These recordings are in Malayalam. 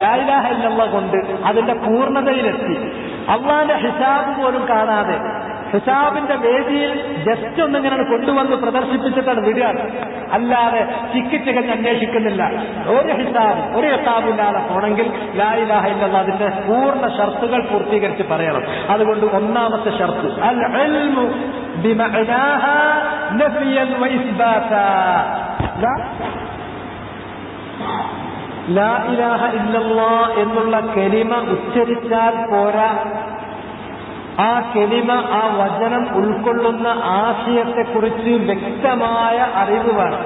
ലാ ഇലാഹ ഇല്ലല്ലാഹ് കൊണ്ട് അതിന്റെ പൂർണ്ണതയിലെത്തി. അള്ളാന്റെ ഹിസാബ് പോലും കാണാതെ ഹിസാബിന്റെ വേദിയിൽ ജസ്റ്റ് ഒന്നിങ്ങനെ കൊണ്ടുവന്ന് പ്രദർശിപ്പിച്ചിട്ടാണ് വിടുകയാണ്. അല്ലാതെ ചിക്കിച്ചികഞ്ഞ് അന്വേഷിക്കുന്നില്ല. ഒരു ഹിസാബില്ലാതെ പോണെങ്കിൽ ലാ ഇലാഹ ഇല്ലല്ലാഹ് അതിന്റെ പൂർണ്ണ ഷർത്തുകൾ പൂർത്തീകരിച്ച് പറയണം. അതുകൊണ്ട് ഒന്നാമത്തെ ഷർത്ത് അൽ ഇൽമു ബിമഅനാഹാ നഫിയൻ വഇസ്ബാതാ. ലാ ഇലാഹ ഇല്ലല്ലാഹ് എന്നുള്ള കലിമ ഉച്ചരിച്ചാൽ പോരാ, ആ കലിമ, ആ വചനം ഉൾക്കൊള്ളുന്ന ആശയത്തെക്കുറിച്ച് വ്യക്തമായ അറിവ് വേണം.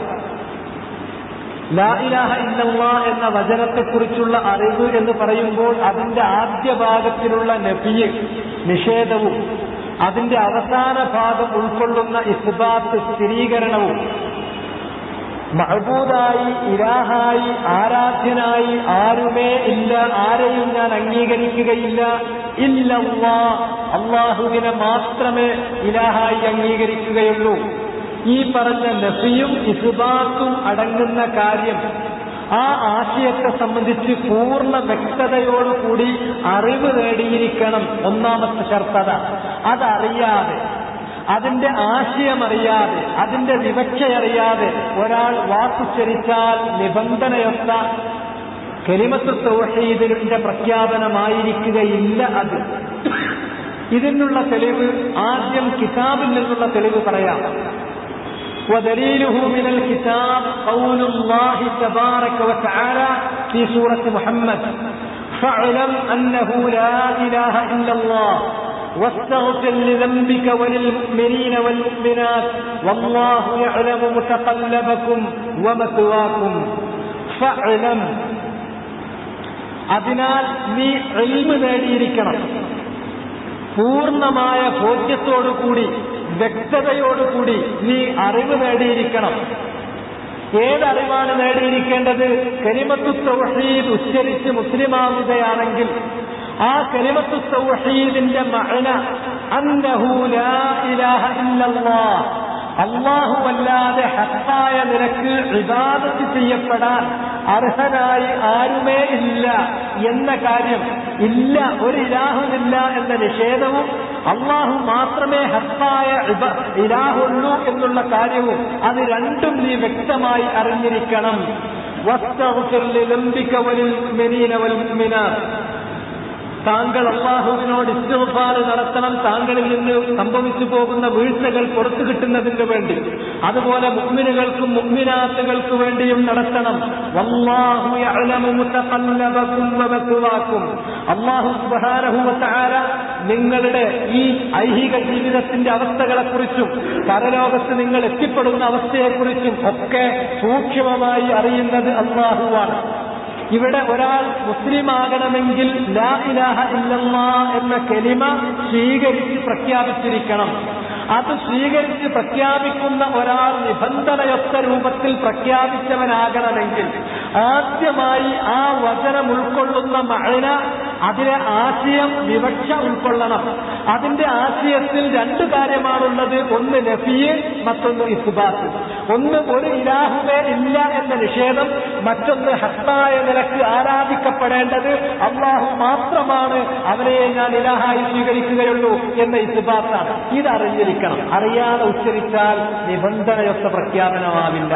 ലാ ഇലാഹ ഇല്ലല്ലാഹ് എന്ന വചനത്തെക്കുറിച്ചുള്ള അറിവ് എന്ന് പറയുമ്പോൾ അതിന്റെ ആദ്യ ഭാഗത്തിലുള്ള നഫിയ്, നിഷേധവും, അതിന്റെ അവസാന ഭാഗം ഉൾക്കൊള്ളുന്ന ഇസ്ബാത്ത്, സ്ഥിരീകരണവും, മഅബൂദായി, ഇലാഹായി, ആരാധ്യനായി ആരുമേ ഇല്ല, ആരെയും ഞാൻ അംഗീകരിക്കുകയില്ല, ഇല്ലല്ലാഹ്, അല്ലാഹുവിനെ മാത്രമേ ഇലാഹായി അംഗീകരിക്കുകയുള്ളൂ. ഈ പറഞ്ഞ നഫിയും ഇസ്ബാത്തും അടങ്ങുന്ന കാര്യം, ആ ആശയത്തെ സംബന്ധിച്ച് പൂർണ്ണ വ്യക്തതയോടുകൂടി അറിവ് നേടിയിരിക്കണം. ഒന്നാമത്തെ ഷർത്തത. അതറിയാതെ, അതിന്റെ ആശയമറിയാതെ, അതിന്റെ വിവക്ഷയറിയാതെ ഒരാൾ വാക്കുച്ചരിച്ചാൽ നിബന്ധനയൊത്ത കലിമത്ത് തൗഹീദിന്റെ പ്രഖ്യാപനമായിരിക്കുകയില്ല അത്. ഇതിനുള്ള തെളിവ് ആദ്യം കിതാബിൽ നിന്നുള്ള തെളിവ് പറയാം. وَدَلِيلُهُ مِنَ الْكِتَابِ قَوْلُ اللَّهِ تَبَارَكَ وَتَعَالَى فِي سُورَةِ مُحَمَّدٍ فَاعْلَمْ أَنَّهُ لَا إِلَهَ إِلَّا اللَّهُ واستغفر لذنبك وللمؤمنين والمؤمنات والله يعلم متقلبكم ومثواكم فاعلم. അതിനാൽ നീ ഇൽമ് നേടിയിരിക്കണം, പൂർണ്ണമായ ബോധ്യത്തോടുകൂടി, വ്യക്തതയോടുകൂടി നീ അറിവ് നേടിയിരിക്കണം. ഏതറിവാണ് നേടിയിരിക്കേണ്ടത്? കലിമത്തു തൗഹീദ് ഉച്ചരിച്ച് മുസ്ലിമാവുകയാണെങ്കിൽ ആ കലിമത്തു തൗഹീദിന്റെ മഅന അന്നഹു ലാ ഇലാഹ ഇല്ലല്ലാഹ്, അല്ലാഹുവല്ലാതെ ഹഖായ നിലക്ക് ഇബാദത്ത് ചെയ്യപ്പെടാൻ അർഹനായി ആരുമേ ഇല്ല എന്ന കാര്യം, ഇല്ല, ഒരു ഇലാഹുമില്ല എന്ന നിഷേധവും, അല്ലാഹു മാത്രമേ ഹഖായ ഇലാഹുള്ളൂ എന്നുള്ള കാര്യവും, അത് രണ്ടും നീ വ്യക്തമായി അറിഞ്ഞിരിക്കണം. വസ്തഗ്ഫിർ ലിദംബിക വലിൽമുഅ്മിനീന വൽമുഅ്മിനാത്ത്. താങ്കൾ അല്ലാഹുവിനോട് ഇസ്തിഗ്ഫാർ നടത്തണം, താങ്കളിൽ നിന്ന് സംഭവിച്ചു പോകുന്ന വീഴ്ചകൾ പുറത്തു കിട്ടുന്നതിന് വേണ്ടി. അതുപോലെ മുഅ്മിനുകൾക്കും മുഅ്മിനാത്തുകൾക്കു വേണ്ടിയും നടത്തണം. വല്ലാഹു യഅലമു മുതഖല്ലബകും വമത്വാകും. അല്ലാഹു സുബ്ഹാനഹു വ തആല നിങ്ങളുടെ ഈ ഐഹിക ജീവിതത്തിന്റെ അവസ്ഥകളെക്കുറിച്ചും പരലോകത്ത് നിങ്ങൾ എത്തിപ്പെടുന്ന അവസ്ഥയെക്കുറിച്ചും ഒക്കെ സൂക്ഷ്മമായി അറിയുന്നത് അല്ലാഹുവാണ്. ഇവിടെ ഒരാൾ മുസ്ലിമാകണമെങ്കിൽ ലാ ഇലാഹ ഇല്ലല്ലാഹ് എന്ന കലിമ സ്വീകരിച്ച് പ്രഖ്യാപിച്ചിരിക്കണം. അത് സ്വീകരിച്ച് പ്രഖ്യാപിക്കുന്ന ഒരാൾ നിബന്ധനയൊത്ത രൂപത്തിൽ പ്രഖ്യാപിച്ചവനാകണമെങ്കിൽ ആദ്യമായി ആ വചനം ഉൾക്കൊള്ളുന്ന മഅന, അതിലെ ആശയം, വിവക്ഷ ഉൾക്കൊള്ളണം. അതിന്റെ ആശയത്തിൽ രണ്ടു കാര്യമാണുള്ളത്. ഒന്ന് നഫിയ്, മറ്റൊന്ന് ഇസ്ബാത്ത്. ഒന്ന് ഒരു ഇലാഹുവേ ഇല്ല എന്ന നിഷേധം, മറ്റൊന്ന് ഹഖായ നിലക്ക് ആരാധിക്കപ്പെടേണ്ടത് അല്ലാഹു മാത്രമാണ്, അവനെ ഞാൻ ഇലാഹായി സ്വീകരിക്കുകയുള്ളൂ എന്ന ഇസ്ബാത്താണ്. ഇതറിഞ്ഞിരിക്കണം. അറിയാതെ ഉച്ചരിച്ചാൽ നിബന്ധനയൊത്ത പ്രഖ്യാപനമാവില്ല.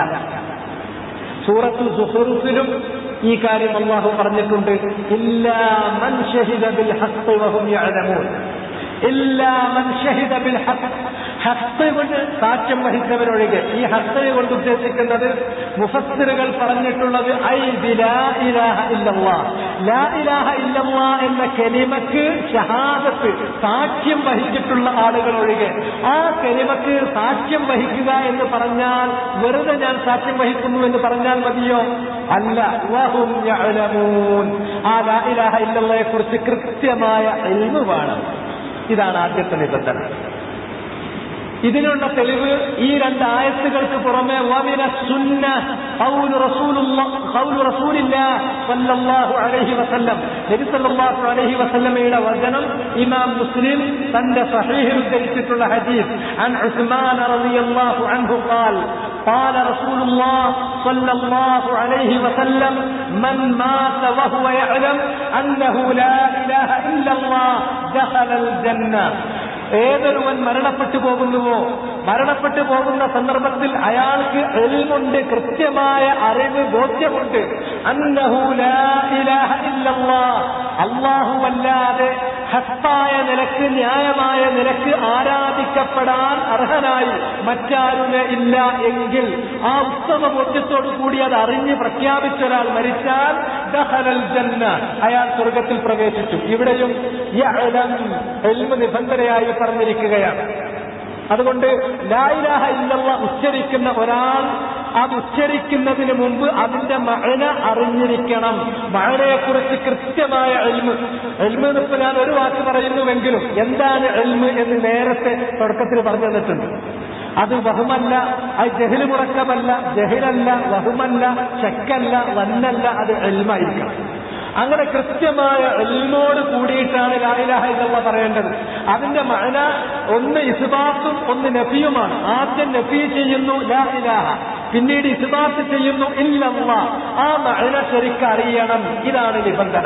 സൂറത്തു സുഖ്റൂഫിലും ഈ കാര്യം അല്ലാഹു പറഞ്ഞിട്ടുണ്ട്. ഇല്ലാ മൻ ശഹിദ ബിൽ ഹഖ് വഹും യഅലമൂൻ. ഇല്ലാ മൻ ശഹിദ ബിൽ ഹഖ്, ഹഖ് കൊണ്ട് സാക്ഷ്യം വഹിച്ചവരൊഴികെ. ഈ ഹഖ് കൊണ്ട് ഉദ്ദേശിക്കുന്നത് മുഫസ്സിറുകൾ പറഞ്ഞിട്ടുള്ളത് ഐ ബിലാ ഇലാഹ ഇല്ലല്ലാഹ്. ലാ ഇലാഹ ഇല്ലല്ലാഹ് എന്ന കലിമക്ക് ഷഹാദത്ത്, സാക്ഷ്യം വഹിച്ചിട്ടുള്ള ആളുകൾ ഒഴികെ. ആ കലിമക്ക് സാക്ഷ്യം വഹിക്കുക എന്ന് പറഞ്ഞാൽ വെറുതെ ഞാൻ സാക്ഷ്യം വഹിക്കുന്നു എന്ന് പറഞ്ഞാൽ മതിയോ? അല്ല. വഹും യഅലമൂൻ. ആ ലാ ഇലാഹ ഇല്ലല്ലാഹയെ കുറിച്ച് കൃത്യമായ ഇൽമു വേണം. ഇതാണ് ആദ്യത്തെ നിബന്ധന. ഇതിനുള്ള തെളിവ് ഈ രണ്ട് ആയത്തുകൾക്ക് പുറമെ വമിന സുന്ന ഖൗലു റസൂലില്ലാഹി സ്വല്ലല്ലാഹു അലൈഹി വസല്ലം, നബി സല്ലല്ലാഹു അലൈഹി വസല്ലമയുടെ വചനം ഇമാം മുസ്ലിം തന്റെ സഹീഹിൽ ഉദ്ധരിച്ചിട്ടുള്ള ഹദീസ്. അൻ ഉസ്മാൻ റളിയല്ലാഹു അൻഹു ഖാൽ قال رسول الله صلى الله عليه وسلم من مات وهو يعلم أنه لا إله إلا الله دخل الجنة. ഏതൊരുവൻ മരണപ്പെട്ടു പോകുന്നുവോ, മരണപ്പെട്ടു പോകുന്ന സന്ദർഭത്തിൽ അയാൾക്ക് ഇൽമുണ്ട്, കൃത്യമായ അറിവ്, ബോധ്യമുണ്ട്. അന്നഹു ലാ ഇലാഹ ഇല്ലല്ലാഹ്, അല്ലാഹുവല്ലാതെ ഹഖായ നിലക്ക്, ന്യായമായ നിലക്ക് ആരാധിക്കപ്പെടാൻ അർഹനായി മറ്റാരുമേ ഇല്ല എങ്കിൽ ആ ഉത്തമ ബോധ്യത്തോടു കൂടി അത് അറിഞ്ഞ് പ്രഖ്യാപിച്ച ഒരാൾ മരിച്ചാൽ ദഖലൽ ജന്ന, അയാൾ സ്വർഗത്തിൽ പ്രവേശിച്ചു. ഇവിടെയും യഅലം ഇൽമു നിബന്ധനയായി പറഞ്ഞിരിക്കുകയാണ്. അതുകൊണ്ട് ലാ ഇലാഹ ഇല്ലല്ലാഹ് ഉച്ചരിക്കുന്ന ഒരാൾ അത് ഉച്ചരിക്കുന്നതിന് മുമ്പ് അതിന്റെ മഅന അറിഞ്ഞിരിക്കണം. മഅനയെക്കുറിച്ച് കൃത്യമായ ഇൽമ് എന്നിപ്പോൾ ഞാൻ ഒരു വാക്ക് പറയുന്നുവെങ്കിലും എന്താണ് ഇൽമ് എന്ന് നേരത്തെ തുടക്കത്തിൽ പറഞ്ഞു തന്നിട്ടുണ്ട്. അത് വഹുമല്ല, അത് ജഹ്ല് മുറക്കബല്ല, ജഹ്ലല്ല, വഹുമല്ല, ശക്കല്ല, വന്നല്ല, അത് ഇൽമായിരിക്കണം. അങ്ങനെ കൃത്യമായ ഇൽമോട് കൂടിയിട്ടാണ് ലാ ഇലാഹ ഇല്ലല്ലാഹ് പറയേണ്ടത്. അതിന്റെ മഅന ഒന്ന് ഇസ്ബാത്തും ഒന്ന് നഫിയുമാണ്. ആദ്യം നഫി ചെയ്യുന്നു ലാ ഇലാഹ, പിന്നീട് ഇസ്ബാത്ത് ചെയ്യുന്നു ഇല്ലല്ലാഹ്. ആ മഅന ശരിക്കറിയണം. ഇതാണ് നിബന്ധന.